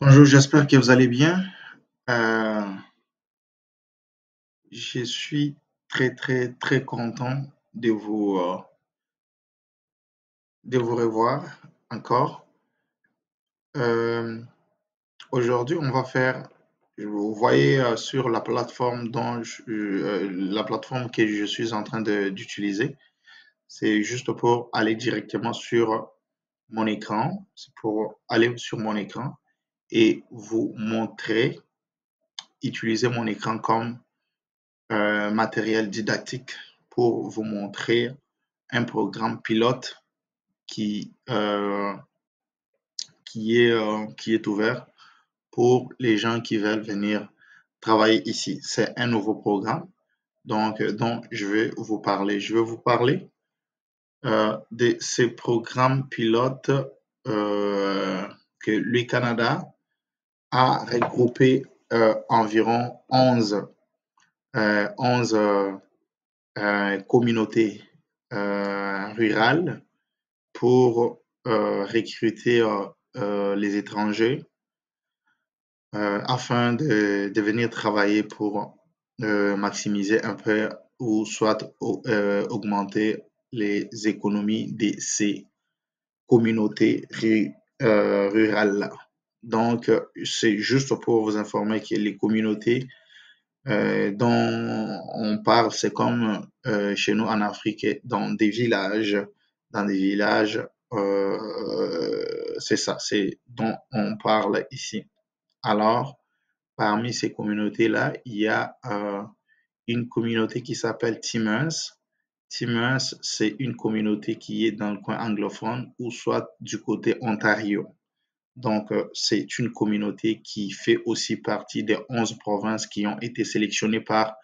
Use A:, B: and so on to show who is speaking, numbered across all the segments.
A: Bonjour, j'espère que vous allez bien. Euh, je suis très content de vous revoir encore. Euh, Aujourd'hui, on va faire, vous voyez sur la plateforme la plateforme que je suis en train d'utiliser, c'est juste pour aller directement sur mon écran. C'est pour aller sur mon écran et vous montrer, utiliser mon écran comme matériel didactique pour vous montrer un programme pilote qui, euh, qui est ouvert pour les gens qui veulent venir travailler ici. C'est un nouveau programme dont je vais vous parler. Je vais vous parler de ces programmes pilotes que le Canada a regroupé environ 11 communautés rurales pour recruter les étrangers afin de venir travailler pour maximiser un peu ou soit augmenter les économies de ces communautés rurales-là. Donc, c'est juste pour vous informer que les communautés dont on parle, c'est comme chez nous en Afrique, dans des villages, c'est ça, c'est dont on parle ici. Alors, parmi ces communautés-là, il y a une communauté qui s'appelle Timmins. Timmins, c'est une communauté qui est dans le coin anglophone ou soit du côté Ontario. Donc, c'est une communauté qui fait aussi partie des 11 provinces qui ont été sélectionnées par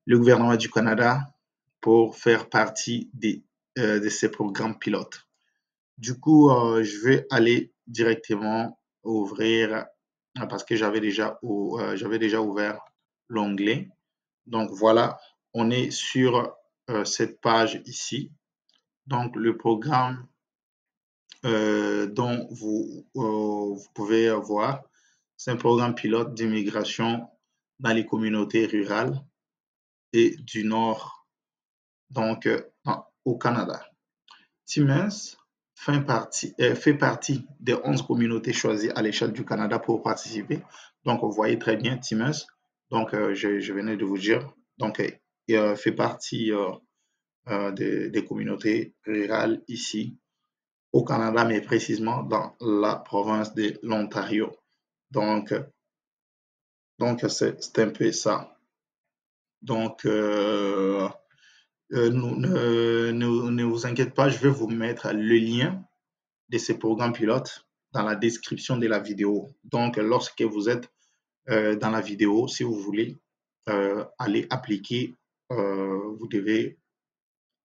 A: le gouvernement du Canada pour faire partie de ces programmes pilotes. Du coup, je vais aller directement ouvrir, parce que j'avais déjà ouvert l'onglet. Donc, voilà, on est sur cette page ici. Donc, le programme dont vous pouvez voir. C'est un programme pilote d'immigration dans les communautés rurales et du Nord, donc au Canada. Timmins fait partie des 11 communautés choisies à l'échelle du Canada pour participer. Donc, vous voyez très bien Timmins. Donc, je venais de vous dire. Donc, il fait partie des communautés rurales ici au Canada, mais précisément dans la province de l'Ontario. Donc, c'est un peu ça. Donc, ne vous inquiétez pas, je vais vous mettre le lien de ces programmes pilotes dans la description de la vidéo. Donc, lorsque vous êtes dans la vidéo, si vous voulez aller appliquer, vous devez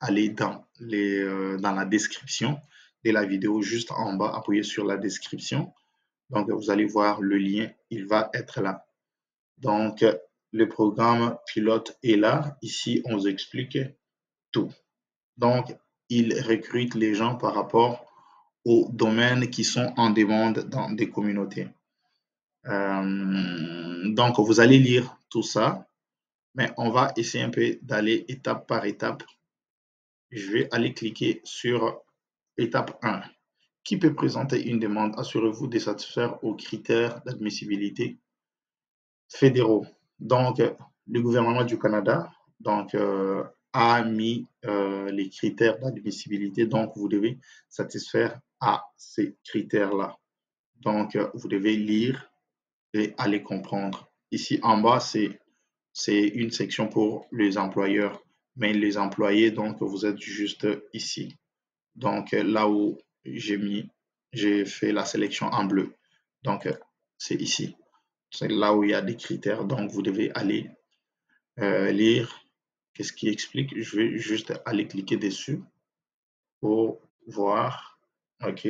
A: aller dans la description de la vidéo, juste en bas, appuyez sur la description. Donc, vous allez voir le lien, il va être là. Donc, le programme pilote est là. Ici, on vous explique tout. Donc, il recrute les gens par rapport aux domaines qui sont en demande dans des communautés. Donc, vous allez lire tout ça, mais on va essayer un peu d'aller étape par étape. Je vais aller cliquer sur étape 1. Qui peut présenter une demande? Assurez-vous de satisfaire aux critères d'admissibilité fédéraux. Donc, le gouvernement du Canada a mis les critères d'admissibilité. Donc, vous devez satisfaire à ces critères-là. Donc, vous devez lire et aller comprendre. Ici, en bas, c'est une section pour les employeurs. Mais les employés, donc, vous êtes juste ici. Donc, là où j'ai fait la sélection en bleu. Donc, c'est ici. C'est là où il y a des critères. Donc, vous devez aller lire qu'est-ce qui explique. Je vais juste aller cliquer dessus pour voir. OK.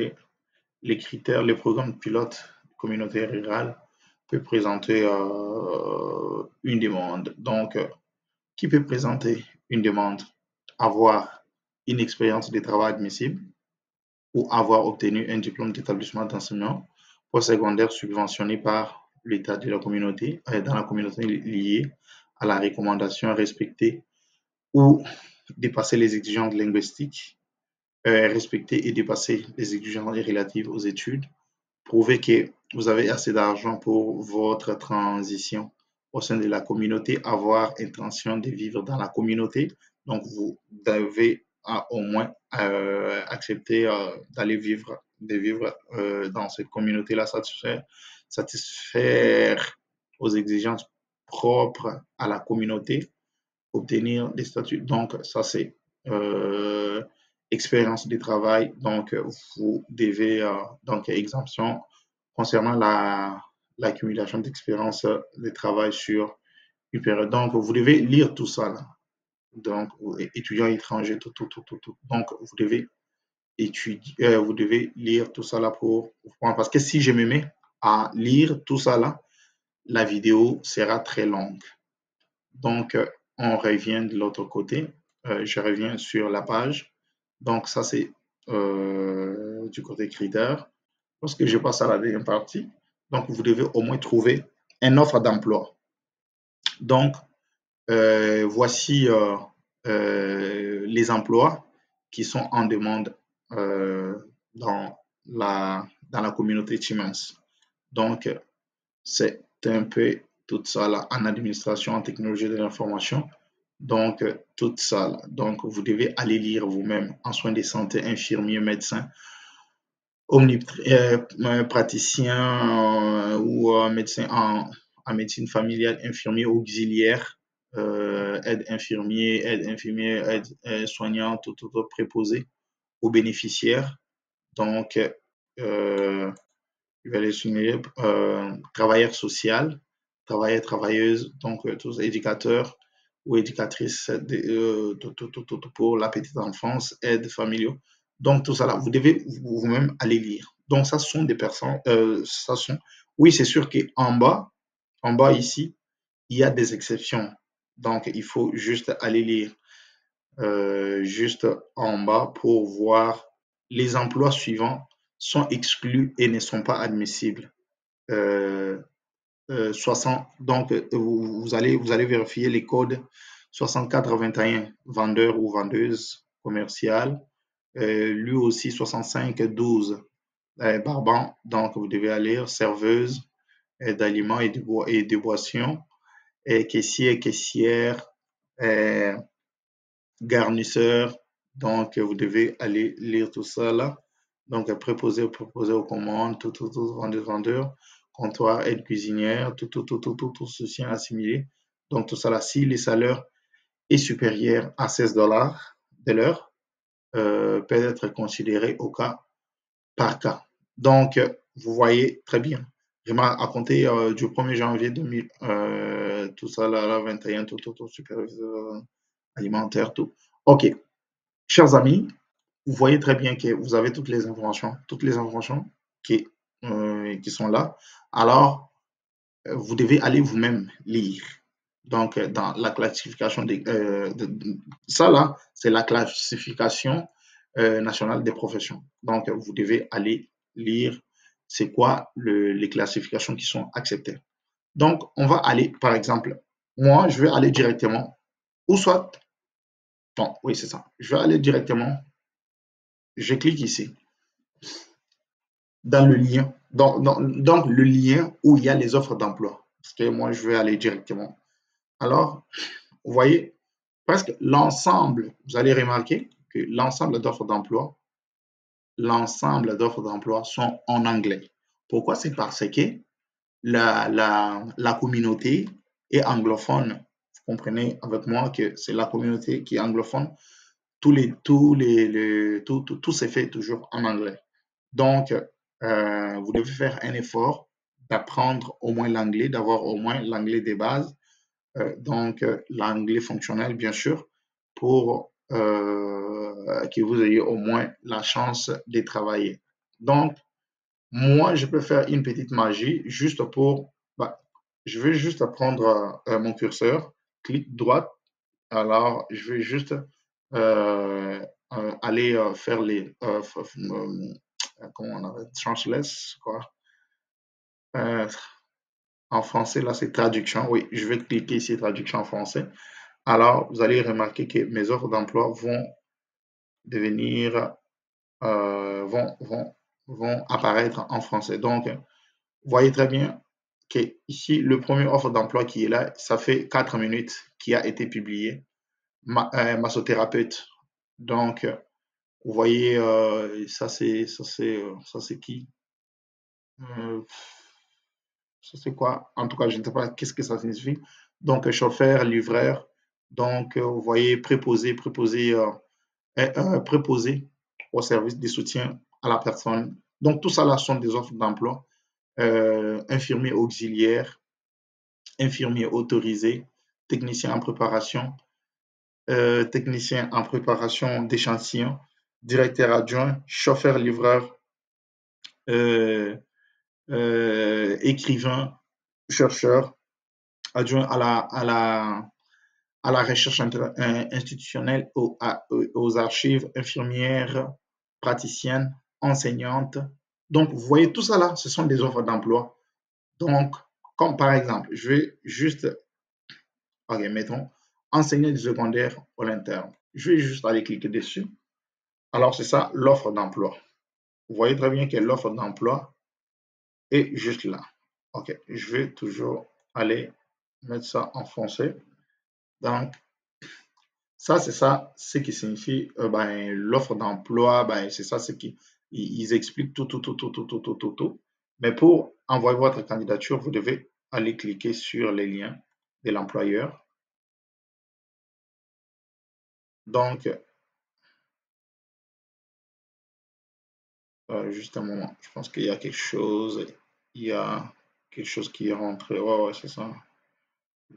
A: Les critères, le programme pilote communautaire rurale peut présenter une demande. Donc, qui peut présenter une demande? Avoir une expérience de travail admissible ou avoir obtenu un diplôme d'établissement d'enseignement postsecondaire subventionnés par l'État de la communauté, dans la communauté liée à la recommandation respecter ou dépasser les exigences linguistiques, respecter et dépasser les exigences relatives aux études, prouver que vous avez assez d'argent pour votre transition au sein de la communauté, avoir intention de vivre dans la communauté. Donc, vous devez au moins accepter d'aller vivre, de vivre dans cette communauté-là, satisfaire aux exigences propres à la communauté, obtenir des statuts. Donc, ça, c'est expérience de travail. Donc, vous devez, donc, exemption concernant l'accumulation d'expérience de travail sur une période. Donc, vous devez lire tout ça, là. Donc, étudiants étrangers, tout, tout, tout, tout, tout. Donc, vous devez étudier, vous devez lire tout ça là pour comprendre. Parce que si je me mets à lire tout ça là, la vidéo sera très longue. Donc, on revient de l'autre côté. Je reviens sur la page. Donc, ça, c'est du côté critères. Lorsque je passe à la deuxième partie, donc vous devez au moins trouver une offre d'emploi. Donc, voici les emplois qui sont en demande dans la communauté Chimens. Donc, c'est un peu tout ça là, en administration, en technologie de l'information. Donc, tout ça là. Donc, vous devez aller lire vous-même en soins de santé, infirmier, médecin, praticien ou médecin en médecine familiale, infirmier auxiliaire, aide infirmier, aide soignant, tout préposé aux bénéficiaires. Donc, je vais aller souligner travailleur social, travailleur, travailleuse, donc tous éducateurs ou éducatrices pour la petite enfance, aide familiaux. Donc, tout ça là, vous devez vous-même aller lire. Donc, ça sont des personnes, oui, c'est sûr qu'en bas ici, il y a des exceptions. Donc, il faut juste aller lire juste en bas pour voir les emplois suivants sont exclus et ne sont pas admissibles. 60, donc, vous allez vérifier les codes 64-21, vendeur ou vendeuse commerciale. Lui aussi 65-12, barbant. Donc, vous devez aller serveuse d'aliments et de boissons, caissier, caissière, garnisseur. Donc, vous devez aller lire tout ça là. Donc, préposé aux commandes, tout, vendeur, comptoir, aide cuisinière, tout, soutien assimilé. Donc, tout ça là, si le salaire est supérieur à 16 dollars de l'heure, peut être considéré au cas par cas. Donc, vous voyez très bien. Vraiment, à compter du 1er janvier 2000, tout ça là, 21, tout, superviseur alimentaire, tout. OK. Chers amis, vous voyez très bien que vous avez toutes les informations qui sont là. Alors, vous devez aller vous-même lire. Donc, dans la classification ça là, c'est la classification nationale des professions. Donc, vous devez aller lire c'est quoi les classifications qui sont acceptées. Donc, on va aller, par exemple, moi, je vais aller directement, ou soit, bon, oui, c'est ça. Je vais aller directement, je clique ici, dans le lien, donc le lien où il y a les offres d'emploi. Parce que moi, je vais aller directement. Alors, vous voyez, presque l'ensemble, vous allez remarquer que l'ensemble d'offres d'emploi sont en anglais. Pourquoi? C'est parce que la communauté est anglophone. Vous comprenez avec moi que c'est la communauté qui est anglophone. Tout se fait toujours en anglais. Donc, vous devez faire un effort d'apprendre au moins l'anglais, d'avoir au moins l'anglais des bases, donc l'anglais fonctionnel, bien sûr, pour que vous ayez au moins la chance de travailler. Donc, moi, je peux faire une petite magie juste pour, bah, je vais juste prendre mon curseur, clic droite. Alors, je vais juste aller faire les, comment on appelle, tranchless, quoi. en français, là, c'est traduction. Oui, je vais cliquer ici, traduction en français. Alors, vous allez remarquer que mes offres d'emploi vont devenir, vont apparaître en français. Donc, vous voyez très bien que ici, le premier offre d'emploi qui est là, ça fait 4 minutes qui a été publié, massothérapeute. Donc, vous voyez, ça c'est qui? Euh, Ça c'est quoi? En tout cas, je ne sais pas qu'est-ce que ça signifie. Donc, chauffeur, livreur. Donc, vous voyez, préposé au service de soutien à la personne. Donc, tout ça là sont des offres d'emploi. Infirmier auxiliaire, infirmier autorisé, technicien en préparation, technicien en préparation d'échantillons, directeur adjoint, chauffeur-livreur, euh, écrivain, chercheur, adjoint à la recherche institutionnelle, aux archives, infirmières, praticiennes, enseignantes. Donc, vous voyez tout ça là, ce sont des offres d'emploi. Donc, comme par exemple, je vais juste, ok, mettons, enseigner du secondaire au l'interne. Je vais juste aller cliquer dessus. Alors, c'est ça, l'offre d'emploi. Vous voyez très bien que l'offre d'emploi est juste là. Ok, je vais toujours aller mettre ça en français. Donc, ça, c'est ça, ce qui signifie l'offre d'emploi, c'est ça, ce qui ils expliquent tout. Mais pour envoyer votre candidature, vous devez aller cliquer sur les liens de l'employeur. Donc, juste un moment, je pense qu'il y a quelque chose, il y a quelque chose qui est rentré. Ouais, c'est ça.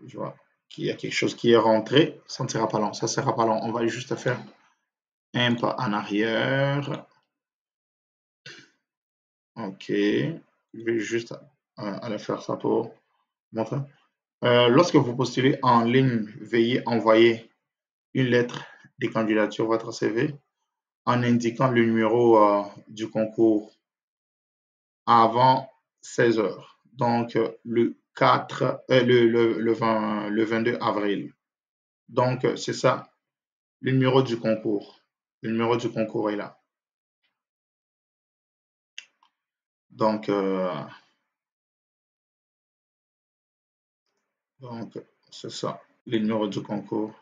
A: Je vois qu'il y a quelque chose qui est rentré. Ça ne sera pas long, ça ne sera pas long. On va juste faire un pas en arrière. Ok, je vais juste aller faire ça pour montrer. Lorsque vous postulez en ligne, veuillez envoyer une lettre de candidature, votre CV, en indiquant le numéro du concours avant 16 heures. Donc, le 22 avril. Donc, c'est ça, le numéro du concours. Le numéro du concours est là. Donc, c'est ça, le numéro du concours.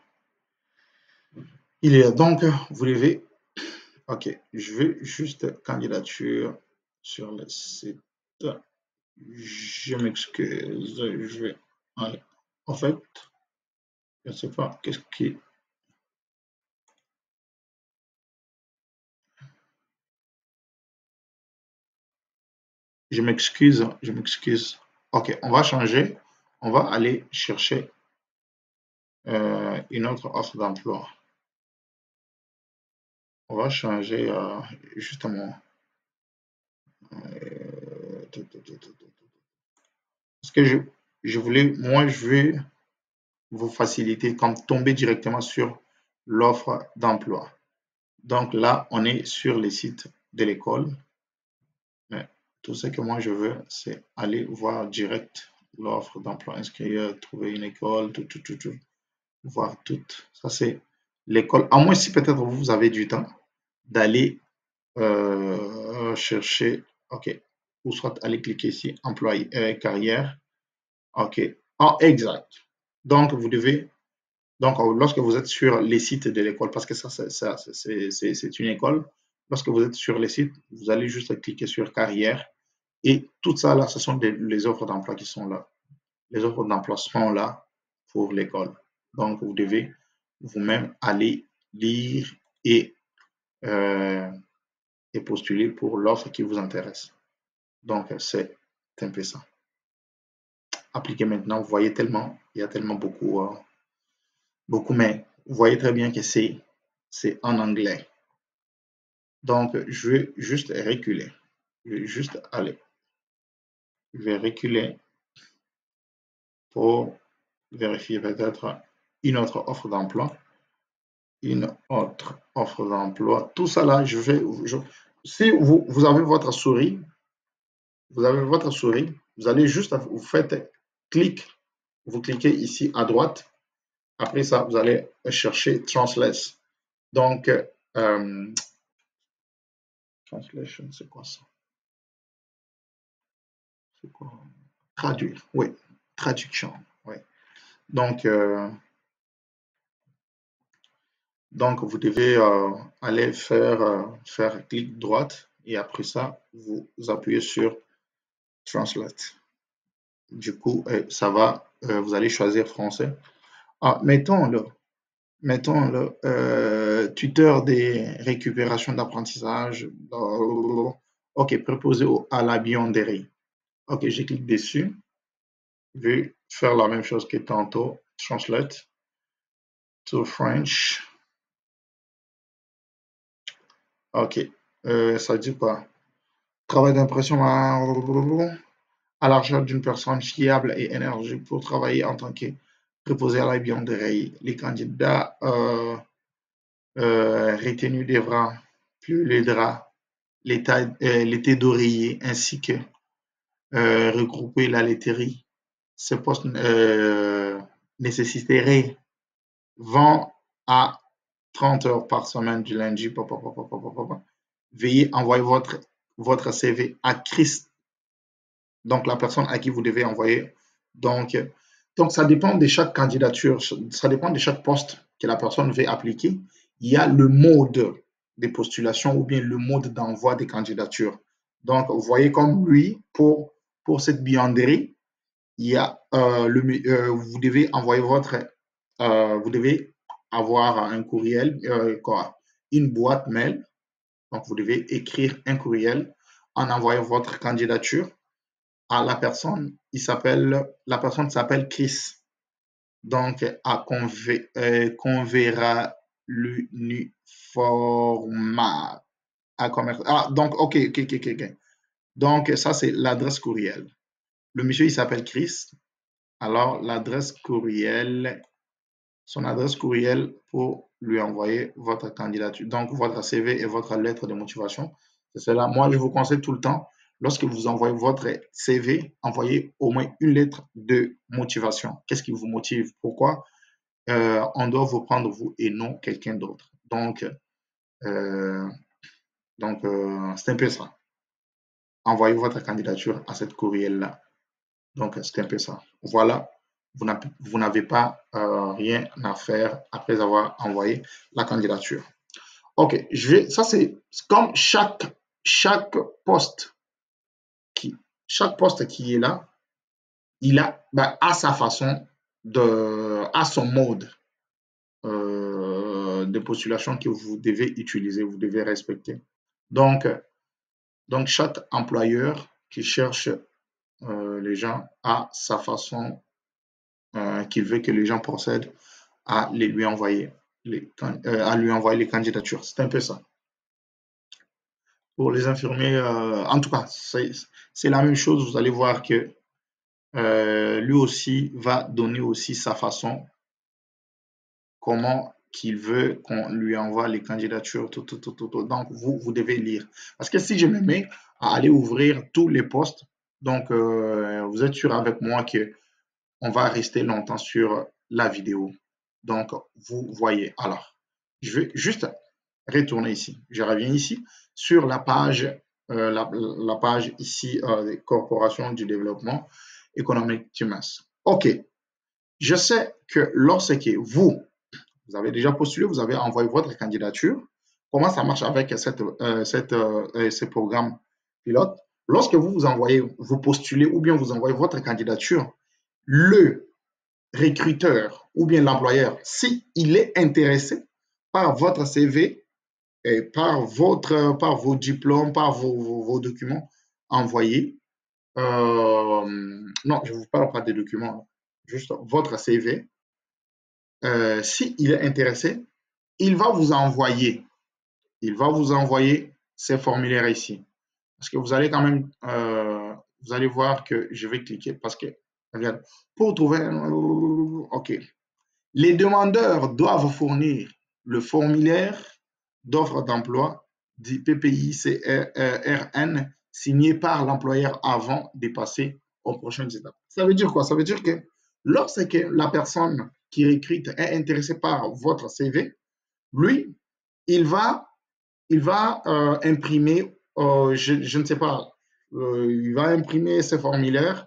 A: Il est là. Donc, vous devez. Ok, je vais juste candidature sur le site. Je m'excuse, je vais. Allez. En fait, je ne sais pas qu'est-ce qui. Je m'excuse, je m'excuse. Ok, on va changer. On va aller chercher une autre offre d'emploi. On va changer justement. Parce que je voulais, moi, je veux vous faciliter comme tomber directement sur l'offre d'emploi. Donc là, on est sur les sites de l'école. Mais tout ce que moi je veux, c'est aller voir direct l'offre d'emploi, inscrire, trouver une école, tout, voir tout. Ça, c'est l'école. À moins si peut-être vous avez du temps d'aller chercher, ok, ou soit aller cliquer ici, emploi, carrière, ok, exact. Donc, vous devez, donc lorsque vous êtes sur les sites de l'école, parce que ça, c'est une école, lorsque vous êtes sur les sites, vous allez juste cliquer sur carrière. Et tout ça, là, ce sont les offres d'emploi qui sont là. Les offres d'emploi sont là pour l'école. Donc, vous devez vous-même aller lire euh, et postuler pour l'offre qui vous intéresse. Donc, c'est un peu ça. Appliquez maintenant. Vous voyez tellement, il y a tellement beaucoup, mais vous voyez très bien que c'est en anglais. Donc, je vais juste reculer. Je vais juste aller. Je vais reculer pour vérifier peut-être une autre offre d'emploi. Une autre offre d'emploi. Tout ça là, si vous avez votre souris, vous avez votre souris, vous allez juste, vous faites clic, vous cliquez ici à droite. Après ça, vous allez chercher Translate. Donc, translation, c'est quoi ça? C'est quoi? Traduire, oui. Traduction, oui. Donc, vous devez aller faire clic droite et après ça, vous appuyez sur Translate. Du coup, ça va, vous allez choisir français. Ah, mettons le tuteur des récupérations d'apprentissage. OK, préposé à la biondérie. OK, je clique dessus. Je vais faire la même chose que tantôt. Translate to French. OK, ça dit quoi? Travail d'impression à la recherche d'une personne fiable et énergique pour travailler en tant que préposé à la biondérie. Les candidats retenus devront plus les draps, les d'oreiller ainsi que regrouper la laiterie. Ce poste nécessiterait 20 à 30 heures par semaine du lundi. Veuillez envoyer votre CV à Chris, donc la personne à qui vous devez envoyer. Donc, ça dépend de chaque candidature, ça dépend de chaque poste que la personne veut appliquer. Il y a le mode de postulation ou bien le mode d'envoi des candidatures. Donc, vous voyez comme lui, pour cette bianderie, il y a vous devez envoyer vous devez avoir un courriel, une boîte mail. Donc, vous devez écrire un courriel en envoyant votre candidature à la personne. La personne s'appelle Chris. Donc, qu'on verra l'uniformat à commerce. Ah, donc, OK. Donc, ça, c'est l'adresse courriel. Le monsieur, il s'appelle Chris. Alors, son adresse courriel pour lui envoyer votre candidature. Donc, votre CV et votre lettre de motivation. C'est cela. Moi, je vous conseille tout le temps, lorsque vous envoyez votre CV, envoyez au moins une lettre de motivation. Qu'est-ce qui vous motive? Pourquoi on doit vous prendre vous et non quelqu'un d'autre? Donc, c'est un peu ça. Envoyez votre candidature à cette courriel-là. Donc, c'est un peu ça. Voilà, vous n'avez pas rien à faire après avoir envoyé la candidature. OK, ça c'est comme chaque poste chaque poste qui est là, il a sa façon à son mode de postulation que vous devez utiliser, vous devez respecter. Donc, chaque employeur qui cherche les gens a sa façon qu'il veut que les gens procèdent à lui envoyer les candidatures. C'est un peu ça. Pour les infirmiers, en tout cas, c'est la même chose. Vous allez voir que lui aussi va donner aussi sa façon, comment qu'il veut qu'on lui envoie les candidatures. Donc, vous devez lire. Parce que si je me mets à aller ouvrir tous les postes, donc vous êtes sûr avec moi que on va rester longtemps sur la vidéo. Donc, vous voyez. Alors, je vais juste retourner ici. Je reviens ici sur la page, la page ici des corporations du développement économique TUMAS. OK. Je sais que lorsque vous avez déjà postulé, vous avez envoyé votre candidature. Comment ça marche avec ce programme pilote? Lorsque vous postulez ou bien vous envoyez votre candidature, le recruteur ou bien l'employeur, s'il est intéressé par votre CV et par vos diplômes, par vos documents envoyés, non, je ne vous parle pas des documents, juste votre CV, s'il est intéressé, il va vous envoyer ces formulaires ici. Parce que vous allez quand même, vous allez voir que je vais cliquer parce que, regarde, pour trouver, OK. Les demandeurs doivent fournir le formulaire d'offre d'emploi du PPI-CRN signé par l'employeur avant de passer aux prochaines étapes. Ça veut dire quoi? Ça veut dire que lorsque la personne qui recrute est intéressée par votre CV, lui, il va imprimer, je ne sais pas, il va imprimer ces formulaires,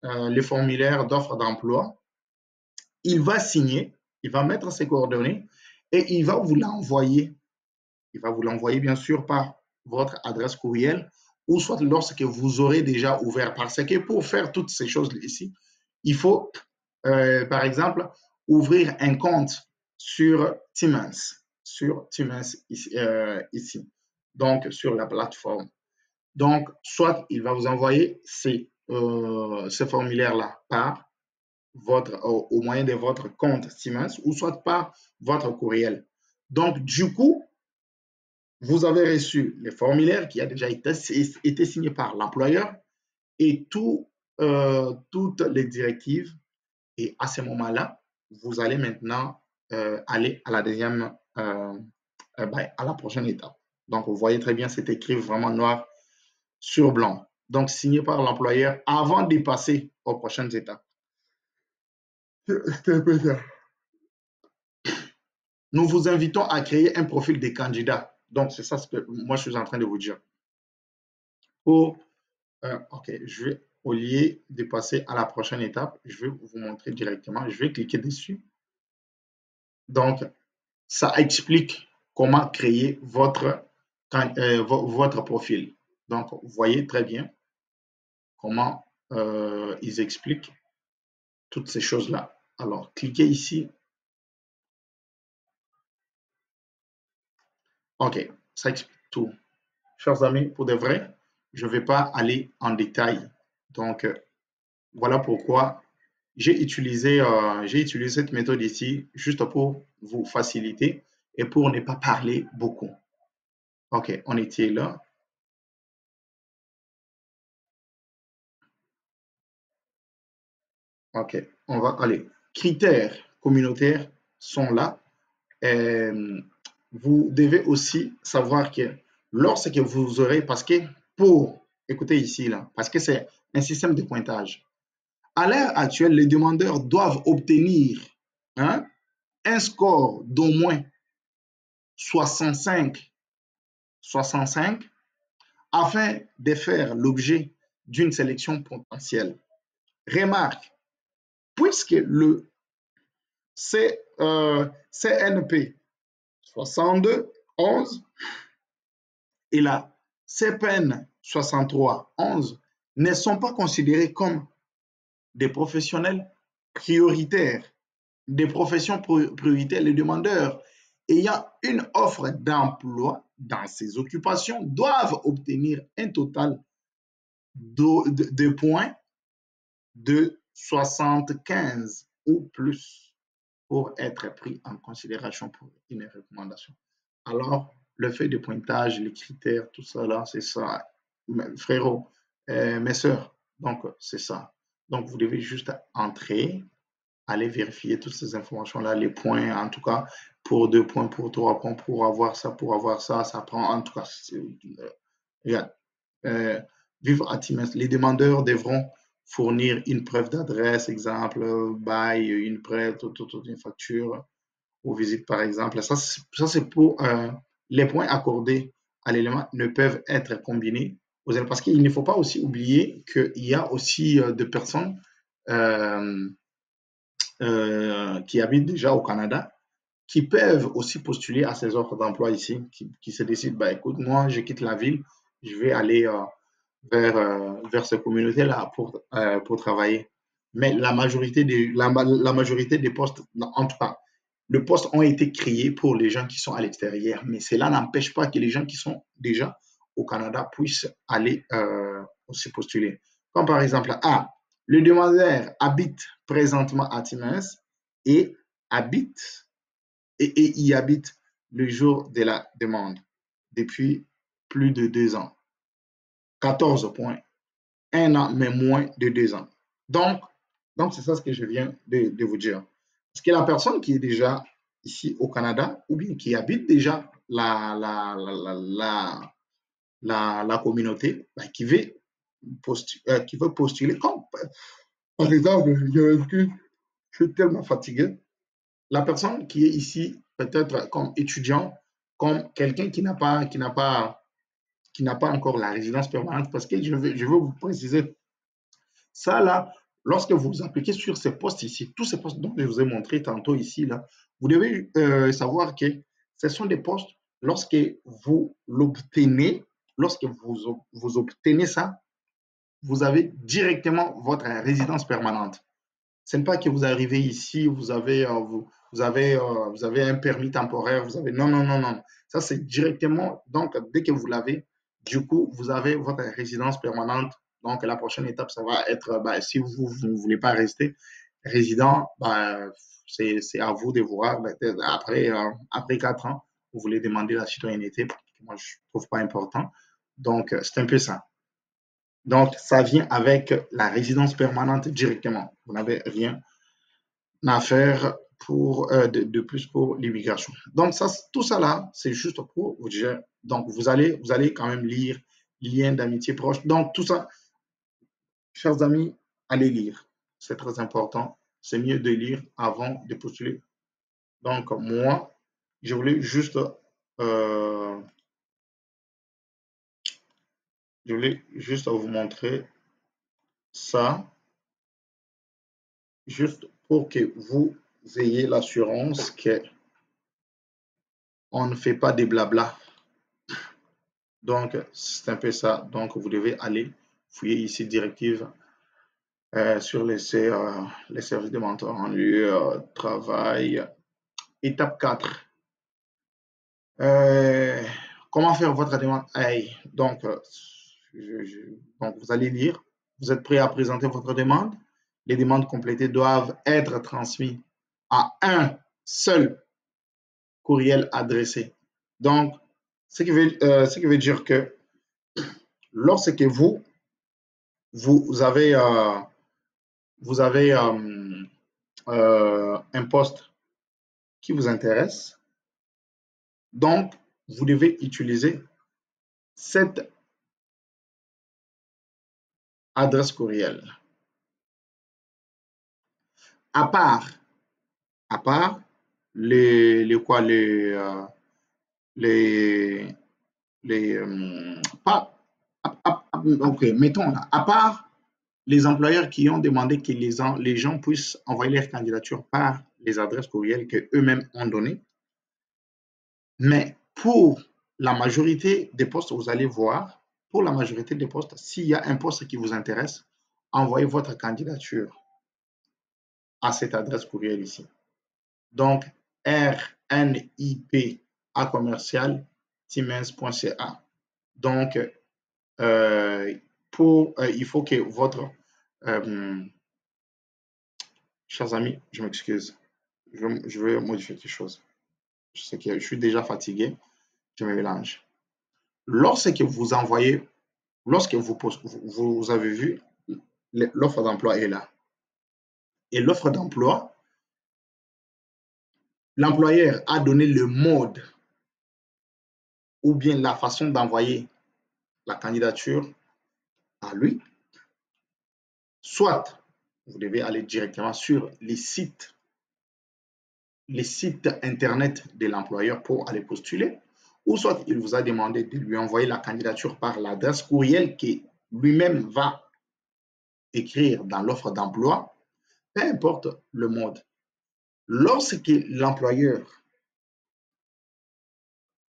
A: les formulaires d'offre d'emploi. Il va signer, il va mettre ses coordonnées et il va vous l'envoyer. Il va vous l'envoyer bien sûr par votre adresse courriel ou soit lorsque vous aurez déjà ouvert. Parce que pour faire toutes ces choses ici, il faut, par exemple, ouvrir un compte sur Siemens, ici, donc sur la plateforme. Donc, soit il va vous envoyer ces formulaires-là par au moyen de votre compte Siemens ou soit par votre courriel. Donc, du coup, vous avez reçu le formulaire qui a déjà été signé par l'employeur et toutes les directives. Et à ce moment-là, vous allez maintenant aller à la deuxième, à la prochaine étape. Donc, vous voyez très bien, c'est écrit vraiment noir sur blanc. Donc, signé par l'employeur avant de passer aux prochaines étapes. Nous vous invitons à créer un profil des candidats. Donc, c'est ça ce que moi, je suis en train de vous dire. OK, je vais, au lieu de passer à la prochaine étape, je vais vous montrer directement. Je vais cliquer dessus. Donc, ça explique comment créer votre profil. Donc, vous voyez très bien comment ils expliquent toutes ces choses-là. Alors, cliquez ici. OK, ça explique tout. Chers amis, pour de vrai, je ne vais pas aller en détail. Donc, voilà pourquoi j'ai utilisé cette méthode ici juste pour vous faciliter et pour ne pas parler beaucoup. OK, on était là. OK, on va aller. Critères communautaires sont là. Vous devez aussi savoir que lorsque vous aurez, écoutez ici, là, parce que c'est un système de pointage. À l'heure actuelle, les demandeurs doivent obtenir hein, un score d'au moins 65 afin de faire l'objet d'une sélection potentielle. Remarque, puisque le CNP 62-11 et la CPN 63-11 ne sont pas considérés comme des professionnels prioritaires, des professions prioritaires. Les demandeurs ayant une offre d'emploi dans ces occupations doivent obtenir un total de points de 75 ou plus pour être pris en considération pour une recommandation. Alors, le fait de pointage, les critères, tout ça là, c'est ça. Frérot, mes sœurs, donc c'est ça. Donc, vous devez juste entrer, aller vérifier toutes ces informations-là, les points, en tout cas, pour 2 points, pour 3 points, pour avoir ça, ça prend, en tout cas, regarde, vivre à Times, les demandeurs devront fournir une preuve d'adresse, exemple, bail, une prête, une facture aux visites, par exemple. Ça c'est pour les points accordés à l'élément ne peuvent être combinés aux éléments. Parce qu'il ne faut pas aussi oublier qu'il y a aussi des personnes euh, qui habitent déjà au Canada qui peuvent aussi postuler à ces offres d'emploi ici, qui se décident, bah, écoute, moi, je quitte la ville, je vais aller vers ces communautés-là pour travailler. Mais la majorité des postes, en tout cas, les postes ont été créés pour les gens qui sont à l'extérieur, mais cela n'empêche pas que les gens qui sont déjà au Canada puissent aller aussi postuler. Comme par exemple, le demandeur habite présentement à Timmins et habite et y habite le jour de la demande depuis plus de 2 ans. 14 points. 1 an, mais moins de 2 ans. Donc c'est ça ce que je viens de vous dire. Parce que la personne qui est déjà ici au Canada ou bien qui habite déjà la communauté qui veut postuler, comme par exemple, je m'excuse, je suis tellement fatigué. La personne qui est ici, peut-être comme étudiant, comme quelqu'un qui n'a pas encore la résidence permanente, parce que je veux vous préciser, ça là, lorsque vous appliquez sur ces postes ici, tous ces postes dont je vous ai montré tantôt ici, là, vous devez savoir que ce sont des postes, lorsque vous l'obtenez, lorsque vous obtenez ça, vous avez directement votre résidence permanente. Ce n'est pas que vous arrivez ici, vous avez un permis temporaire, vous avez... Non, non, non, non. Ça, c'est directement, donc, dès que vous l'avez, du coup, vous avez votre résidence permanente. Donc, la prochaine étape, ça va être, si vous ne voulez pas rester résident, c'est à vous de voir. Après, après 4 ans, vous voulez demander la citoyenneté, que moi, je ne trouve pas important. Donc, c'est un peu ça. Donc, ça vient avec la résidence permanente directement. Vous n'avez rien à faire de plus pour l'immigration. Donc, ça, tout ça là, c'est juste pour vous dire. Donc, vous allez quand même lire lien d'amitié proche. Donc, tout ça, chers amis, allez lire. C'est très important. C'est mieux de lire avant de postuler. Donc, moi, je voulais juste, euh, vous montrer ça, juste pour que vous ayez l'assurance que on ne fait pas des blabla. Donc, c'est un peu ça. Donc, vous devez aller fouiller ici directive sur les services de mentor en lieu travail. Étape 4. Comment faire votre demande? Hey, donc, donc, vous allez lire. Vous êtes prêt à présenter votre demande. Les demandes complétées doivent être transmises à un seul courriel adressé. Donc, ce qui veut dire que lorsque vous avez, un poste qui vous intéresse, donc vous devez utiliser cette adresse courriel. À part les quoi, pas, ok, mettons là, à part les employeurs qui ont demandé que les gens puissent envoyer leur candidature par les adresses courriels qu'eux-mêmes ont données. Mais pour la majorité des postes, vous allez voir, pour la majorité des postes, s'il y a un poste qui vous intéresse, envoyez votre candidature à cette adresse courriel ici. Donc, rnip@commercial-timens.ca. Donc, il faut que votre... chers amis, je m'excuse. Je vais modifier quelque chose. Je sais que je suis déjà fatigué. Je me mélange. Lorsque vous envoyez, lorsque vous avez vu, l'offre d'emploi est là. Et l'offre d'emploi, l'employeur a donné le mode ou bien la façon d'envoyer la candidature à lui. Soit vous devez aller directement sur les sites internet de l'employeur pour aller postuler, ou soit il vous a demandé de lui envoyer la candidature par l'adresse courriel que lui-même va écrire dans l'offre d'emploi, peu importe le mode. Lorsque l'employeur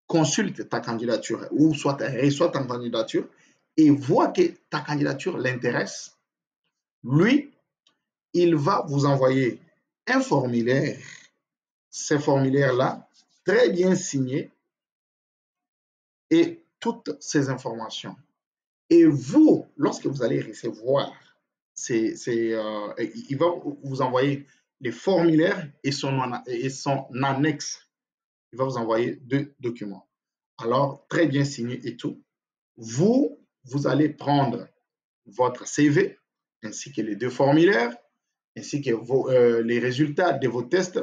A: consulte ta candidature ou soit reçoit ta candidature et voit que ta candidature l'intéresse, lui, il va vous envoyer un formulaire. Ces formulaires-là, très bien signé et toutes ces informations. Et vous, lorsque vous allez recevoir, il va vous envoyer les formulaires et son annexe. Il va vous envoyer 2 documents. Alors, très bien signé et tout. Vous allez prendre votre CV ainsi que les 2 formulaires, ainsi que les résultats de vos tests,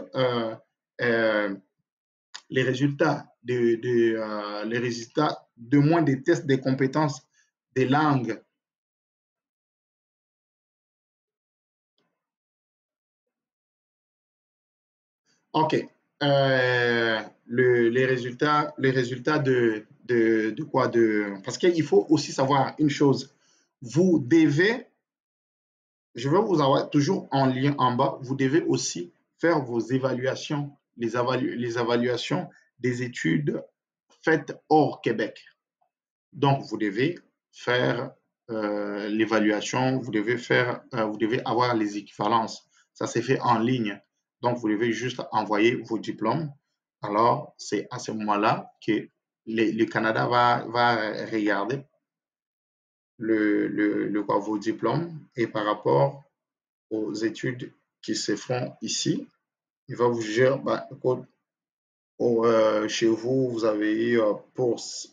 A: les résultats les résultats de moins des tests des compétences des langues. OK. Les résultats de quoi? Parce qu'il faut aussi savoir une chose. Vous devez, je vais vous avoir toujours en lien en bas, vous devez aussi faire vos évaluations, les évaluations des études faites hors Québec. Donc, vous devez faire l'évaluation, vous devez avoir les équivalences. Ça s'est fait en ligne. Donc, vous devez juste envoyer vos diplômes. Alors, c'est à ce moment-là que le Canada va regarder vos diplômes et par rapport aux études qui se font ici, il va vous dire, bah, écoute, chez vous, vous avez eu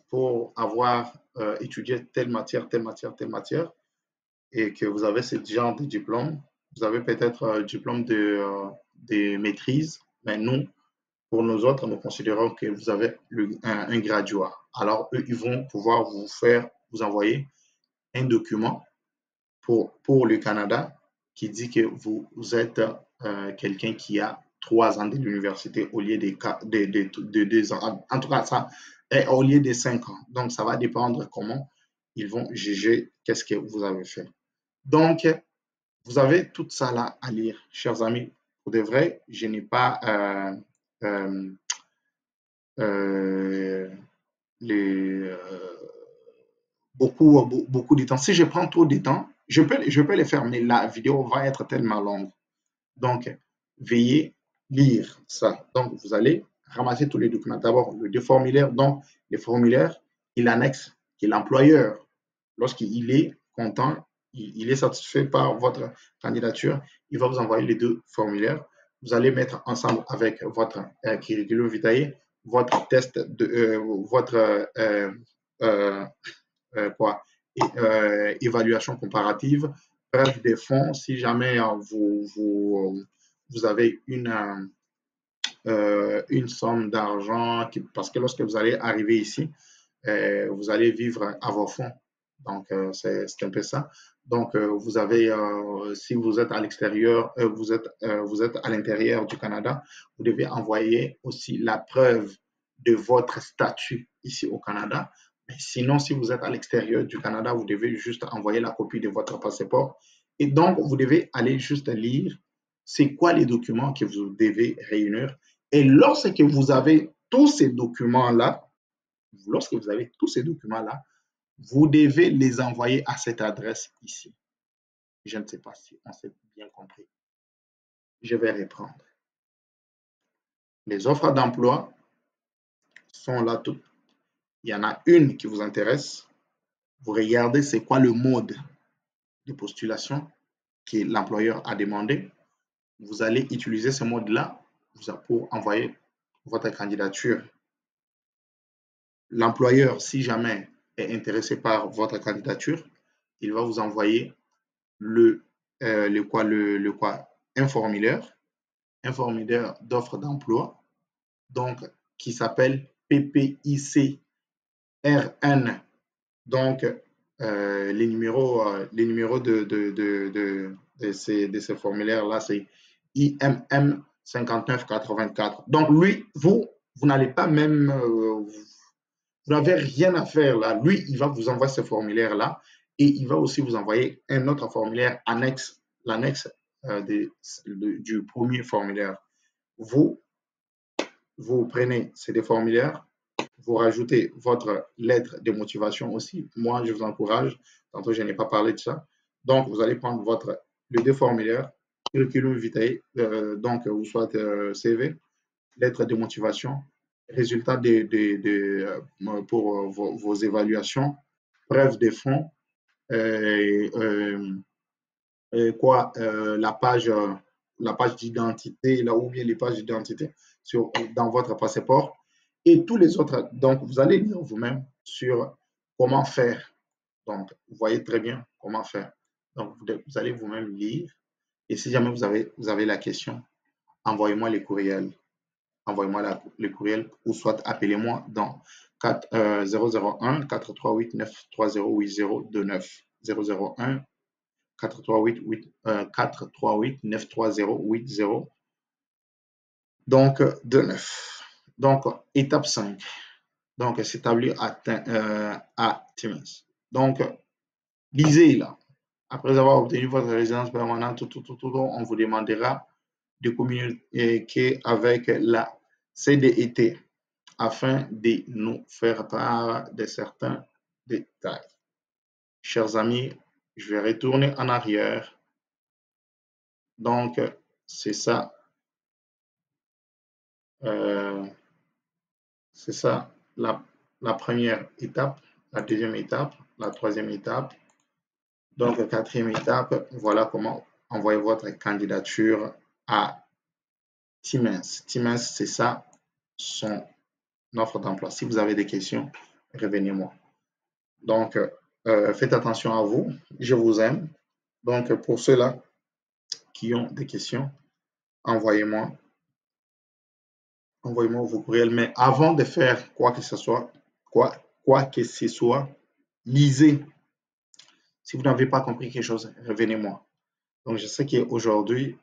A: pour avoir étudié telle matière, telle matière, telle matière, et que vous avez ce genre de diplôme, vous avez peut-être un diplôme de maîtrise, mais nous, pour nous autres, nous considérons que vous avez un graduat. Alors, eux, ils vont pouvoir vous envoyer un document pour le Canada qui dit que vous êtes quelqu'un qui a 3 ans de l'université au lieu de 2 ans. En tout cas, ça est au lieu de 5 ans. Donc, ça va dépendre comment ils vont juger qu'est-ce que vous avez fait. Donc, vous avez tout ça là à lire, chers amis. Pour de vrai, je n'ai pas euh, euh, les, beaucoup de temps. Si je prends trop de temps, je peux les faire, mais la vidéo va être tellement longue. Donc, veuillez lire ça. Donc, vous allez ramasser tous les documents. D'abord, le deux formulaires. Donc, les formulaires, il annexe que l'employeur, lorsqu'il est content, il est satisfait par votre candidature, il va vous envoyer les deux formulaires. Vous allez mettre ensemble avec votre curriculum vitae, votre test de votre quoi, évaluation comparative, bref, des fonds, si jamais vous avez une somme d'argent, parce que lorsque vous allez arriver ici, vous allez vivre à vos fonds. Donc, c'est un peu ça. Donc, vous avez, si vous êtes à l'extérieur, vous êtes à l'intérieur du Canada, vous devez envoyer aussi la preuve de votre statut ici au Canada. Mais sinon, si vous êtes à l'extérieur du Canada, vous devez juste envoyer la copie de votre passeport. Et donc, vous devez aller juste lire c'est quoi les documents que vous devez réunir. Et lorsque vous avez tous ces documents-là, lorsque vous avez tous ces documents-là, vous devez les envoyer à cette adresse ici. Je ne sais pas si on s'est bien compris. Je vais reprendre. Les offres d'emploi sont là toutes. Il y en a une qui vous intéresse. Vous regardez c'est quoi le mode de postulation que l'employeur a demandé. Vous allez utiliser ce mode-là pour envoyer votre candidature. L'employeur, si jamais est intéressé par votre candidature, il va vous envoyer un formulaire d'offre d'emploi, donc qui s'appelle PPIC RN. Donc, les numéros de ces formulaires-là, c'est IMM 5984. Donc, lui, vous n'allez pas même, vous n'avez rien à faire là. Lui, il va vous envoyer ce formulaire-là et il va aussi vous envoyer un autre formulaire annexe, l'annexe du premier formulaire. Vous, vous prenez ces deux formulaires, vous rajoutez votre lettre de motivation aussi. Moi, je vous encourage. Tantôt, je n'ai pas parlé de ça. Donc, vous allez prendre les deux formulaires, curriculum vitae, donc, ou soit CV, lettre de motivation, résultats pour vos évaluations, preuve des fonds, la page d'identité, là ou bien les pages d'identité dans votre passeport et tous les autres. Donc, vous allez lire vous-même sur comment faire. Donc, vous voyez très bien comment faire. Donc, vous allez vous-même lire. Et si jamais vous avez la question, envoyez-moi les courriels. envoyez-moi le courriel ou soit appelez-moi dans 001 438 930 8029 001 438 930 80. Donc, 29. Donc, étape 5. Donc, s'établir à Timmins. Donc, lisez là. Après avoir obtenu votre résidence permanente, on vous demandera de communiquer avec la CDET afin de nous faire part de certains détails. Chers amis, je vais retourner en arrière. Donc, c'est ça. C'est ça la première étape, la deuxième étape, la troisième étape. Donc, la quatrième étape, voilà comment envoyer votre candidature à Timmins. Timmins, c'est ça, son offre d'emploi. Si vous avez des questions, revenez-moi. Donc, faites attention à vous. Je vous aime. Donc, pour ceux-là qui ont des questions, envoyez-moi vos courriels. Mais avant de faire quoi que ce soit, lisez. Si vous n'avez pas compris quelque chose, revenez-moi. Donc, je sais qu'aujourd'hui,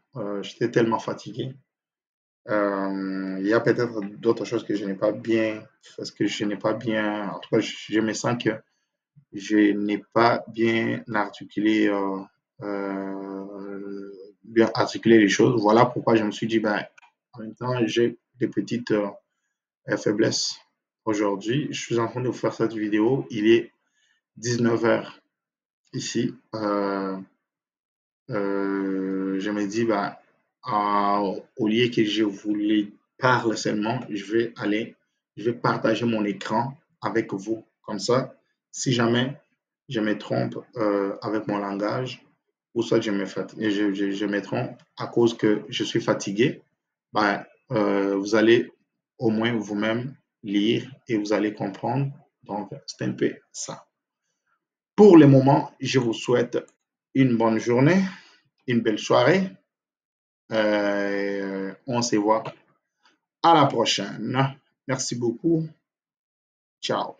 A: j'étais tellement fatigué. Il y a peut-être d'autres choses que je n'ai pas bien, parce que je n'ai pas bien, en tout cas, je me sens que je n'ai pas bien articulé, les choses. Voilà pourquoi je me suis dit, ben, en même temps, j'ai des petites faiblesses aujourd'hui. Je suis en train de vous faire cette vidéo. Il est 19 h ici. Je me dis, bah, au lieu que je voulais parler seulement, je vais partager mon écran avec vous. Comme ça, si jamais je me trompe avec mon langage, ou soit je me trompe à cause que je suis fatigué, bah, vous allez au moins vous-même lire et vous allez comprendre. Donc, c'est un peu ça. Pour le moment, je vous souhaite une bonne journée, une belle soirée. On se voit à la prochaine. Merci beaucoup. Ciao.